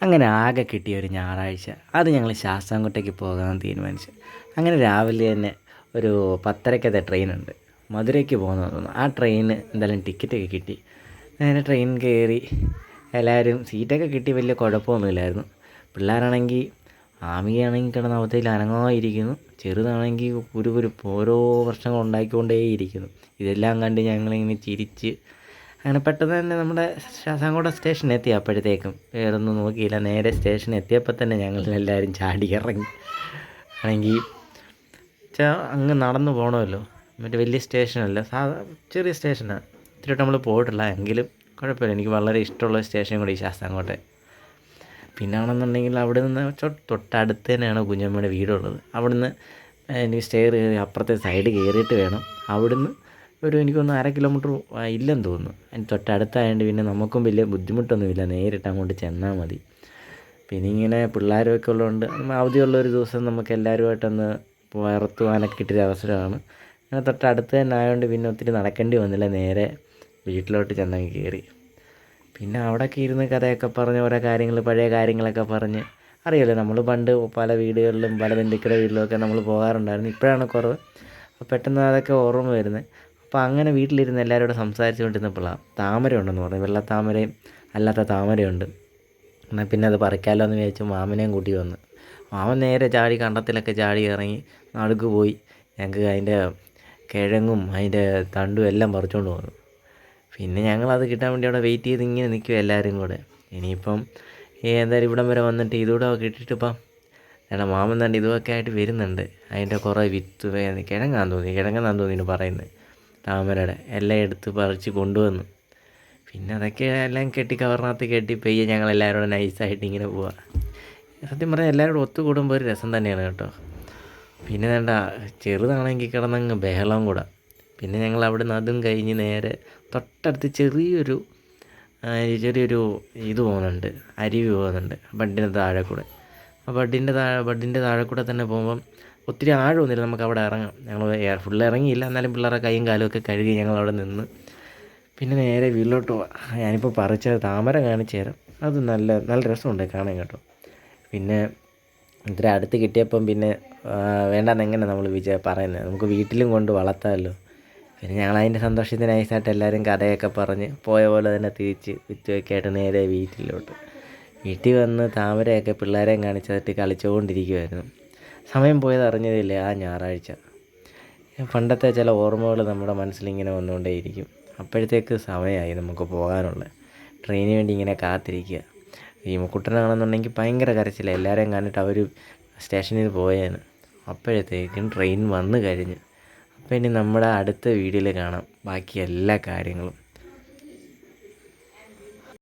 അങ്ങനെ ആകെ കിട്ടിയ ഒരു ഞായറാഴ്ച അത് ഞങ്ങൾ ശാസ്താംകോട്ടയ്ക്ക് പോകാൻ തീരുമാനിച്ചു. അങ്ങനെ രാവിലെ തന്നെ ഒരു 10:30 ട്രെയിനുണ്ട്, മധുരയ്ക്ക് പോകുന്നത് തോന്നുന്നു. ആ ട്രെയിന് എന്തായാലും ടിക്കറ്റൊക്കെ കിട്ടി. നേരെ ട്രെയിൻ കയറി. എല്ലാവരും സീറ്റൊക്കെ കിട്ടി, വലിയ കുഴപ്പമൊന്നുമില്ലായിരുന്നു. പിള്ളേരാണെങ്കിൽ ആമികയാണെങ്കിൽ കിടന്ന് അവസ്ഥയിൽ അനങ്ങാതിരിക്കുന്നു, ചെറുതാണെങ്കിൽ ഓരോ പ്രശ്നങ്ങൾ ഉണ്ടാക്കിക്കൊണ്ടേയിരിക്കുന്നു. ഇതെല്ലാം കണ്ട് ഞങ്ങളിങ്ങനെ ചിരിച്ച് അങ്ങനെ പെട്ടെന്ന് തന്നെ നമ്മുടെ ശാസ്താംകോട്ട സ്റ്റേഷൻ എത്തി. അപ്പോഴത്തേക്കും വേറൊന്നും നോക്കിയില്ല, നേരെ സ്റ്റേഷൻ എത്തിയപ്പോൾ തന്നെ ഞങ്ങളെല്ലാവരും ചാടി ഇറങ്ങി. ആണെങ്കിൽ അങ്ങ് നടന്നു പോകണമല്ലോ, മറ്റേ വലിയ സ്റ്റേഷനല്ല, ചെറിയ സ്റ്റേഷനാണ്. ഇത്തിരിയോട്ട് നമ്മൾ പോയിട്ടില്ല, എങ്കിലും കുഴപ്പമില്ല. എനിക്ക് വളരെ ഇഷ്ടമുള്ള സ്റ്റേഷൻ കൂടി ഈ ശാസ്താംകോട്ട. പിന്നെ ആണെന്നുണ്ടെങ്കിൽ അവിടെ നിന്ന് തൊട്ടടുത്ത് തന്നെയാണ് കുഞ്ഞമ്മയുടെ വീടുള്ളത്. അവിടുന്ന് എനിക്ക് സ്റ്റെയർ കയറി അപ്പുറത്തെ സൈഡ് കയറിയിട്ട് വേണം. അവിടുന്ന് എനിക്കൊന്ന് 1/2 കിലോമീറ്റർ ഇല്ലെന്ന് തോന്നുന്നു. അതിന് തൊട്ടടുത്തായതുകൊണ്ട് പിന്നെ നമുക്കും വലിയ ബുദ്ധിമുട്ടൊന്നുമില്ല, നേരിട്ട് അങ്ങോട്ട് ചെന്നാൽ മതി. പിന്നെ ഇങ്ങനെ പിള്ളേരൊക്കെ ഉള്ളതുകൊണ്ട് അവധിയുള്ളൊരു ദിവസം നമുക്ക് എല്ലാവരുമായിട്ടൊന്ന് പുറത്തു പോകാനൊക്കെ കിട്ടിയൊരു അവസരമാണ്. അങ്ങനെ തൊട്ടടുത്ത് തന്നെ ആയതുകൊണ്ട് പിന്നെ ഒത്തിരി നടക്കേണ്ടി വന്നില്ല, നേരെ വീട്ടിലോട്ട് ചെന്നങ്ങ് കയറി. പിന്നെ അവിടെയൊക്കെ ഇരുന്ന് കഥയൊക്കെ പറഞ്ഞ് ഓരോ കാര്യങ്ങൾ, പഴയ കാര്യങ്ങളൊക്കെ പറഞ്ഞ്, അറിയാമല്ലോ നമ്മൾ പണ്ട് പല വീടുകളിലും പല ബന്ധുക്കളുടെ വീട്ടിലുമൊക്കെ നമ്മൾ പോകാറുണ്ടായിരുന്നു. ഇപ്പോഴാണ് കുറവ്. അപ്പോൾ പെട്ടെന്ന് അതൊക്കെ ഓർമ്മ വരുന്നത്. അപ്പോൾ അങ്ങനെ വീട്ടിലിരുന്ന് എല്ലാവരോടും സംസാരിച്ചു കൊണ്ടിരുന്നപ്പോഴാണ് താമര ഉണ്ടെന്ന് പറഞ്ഞു. വെള്ളത്താമരയും അല്ലാത്ത താമരയുണ്ട്. എന്നാൽ പിന്നെ അത് പറിക്കാമല്ലോ എന്ന് വിചാരിച്ചു മാമനെയും കൂട്ടി വന്ന്. മാമൻ നേരെ ചാടി കണ്ടത്തിലൊക്കെ ചാടി ഇറങ്ങി നടുക്ക് പോയി ഞങ്ങൾക്ക് അതിൻ്റെ കിഴങ്ങും അതിൻ്റെ തണ്ടും എല്ലാം പറിച്ചുകൊണ്ട് വന്നു. പിന്നെ ഞങ്ങളത് കിട്ടാൻ വേണ്ടി അവിടെ വെയിറ്റ് ചെയ്ത് ഇങ്ങനെ നിൽക്കും എല്ലാവരും കൂടെ. ഇനിയിപ്പം എന്തായാലും ഇവിടം വരെ വന്നിട്ട് ഇതുകൂടെ കിട്ടിയിട്ടിപ്പം മാമൻ തന്നെ ഇതുമൊക്കെ ആയിട്ട് വരുന്നുണ്ട്. അതിൻ്റെ കുറേ വിത്ത് കിഴങ്ങാന്ന് തോന്നി പറയുന്നത്, താമരയുടെ എല്ലാം എടുത്ത് പറിച്ച് കൊണ്ടുവന്നു. പിന്നെ അതൊക്കെ എല്ലാം കെട്ടി കവറിനകത്ത് കെട്ടി പെയ്യെ ഞങ്ങളെല്ലാവരും കൂടെ നൈസായിട്ട് ഇങ്ങനെ പോവുക. സത്യം പറഞ്ഞാൽ എല്ലാവരും ഒത്തുകൂടുമ്പോൾ ഒരു രസം തന്നെയാണ് കേട്ടോ. പിന്നെ വേണ്ട, ചെറുതാണെങ്കിൽ കിടന്നങ്ങ് ബഹളം കൂടെ. പിന്നെ ഞങ്ങൾ അവിടെ നിന്ന് അതും കഴിഞ്ഞ് നേരെ തൊട്ടടുത്ത് ചെറിയൊരു ഇത് പോകുന്നുണ്ട്, അരുവി പോകുന്നുണ്ട് ബണ്ടിൻ്റെ താഴെ കൂടെ. ആ ബഡിൻ്റെ താഴെ കൂടെ തന്നെ പോകുമ്പം ഒത്തിരി ആഴമൊന്നുമില്ല, നമുക്ക് അവിടെ ഇറങ്ങാം. ഞങ്ങൾ ഫുള്ള് ഇറങ്ങിയില്ല, എന്നാലും പിള്ളേരുടെ കൈയും കാലും ഒക്കെ കഴുകി ഞങ്ങളവിടെ നിന്ന് പിന്നെ നേരെ വീട്ടിലോട്ട് പോവാം. ഞാനിപ്പോൾ പറിച്ച താമര കാണിച്ചു തരാം. അത് നല്ല രസമുണ്ട് കാണാൻ കേട്ടോ. പിന്നെ ഇത്ര അടുത്ത് കിട്ടിയപ്പം പിന്നെ വേണ്ടാന്ന് എങ്ങനെ നമ്മൾ പറയുന്നത്, നമുക്ക് വീട്ടിലും കൊണ്ട് വളർത്താമല്ലോ. പിന്നെ ഞങ്ങളതിൻ്റെ സന്തോഷത്തിന് നൈസായിട്ട് എല്ലാവരും കഥയൊക്കെ പറഞ്ഞ് പോയ പോലെ തന്നെ തിരിച്ച് ഉച്ചയൊക്കെ ആയിട്ട് നേരെ വീട്ടിൽ വന്ന് താമരയൊക്കെ പിള്ളേരെയും കാണിച്ചിട്ട് കളിച്ചുകൊണ്ടിരിക്കുമായിരുന്നു. സമയം പോയത് അറിഞ്ഞതില്ല ആ ഞായറാഴ്ച. പണ്ടത്തെ ചില ഓർമ്മകൾ നമ്മുടെ മനസ്സിലിങ്ങനെ വന്നുകൊണ്ടേയിരിക്കും. അപ്പോഴത്തേക്ക് സമയമായി നമുക്ക് പോകാനുള്ള. ട്രെയിനിന് വേണ്ടി ഇങ്ങനെ കാത്തിരിക്കുക. ഈ മുക്കുട്ടനാണെന്നുണ്ടെങ്കിൽ ഭയങ്കര കരച്ചില്ല, എല്ലാവരെയും കണ്ടിട്ട് അവർ സ്റ്റേഷനിൽ പോയേന്. അപ്പോഴത്തേക്കും ട്രെയിൻ വന്നു കഴിഞ്ഞ്. അപ്പോൾ ഇനി നമ്മുടെ അടുത്ത വീഡിയോയിൽ കാണാം ബാക്കി എല്ലാ കാര്യങ്ങളും.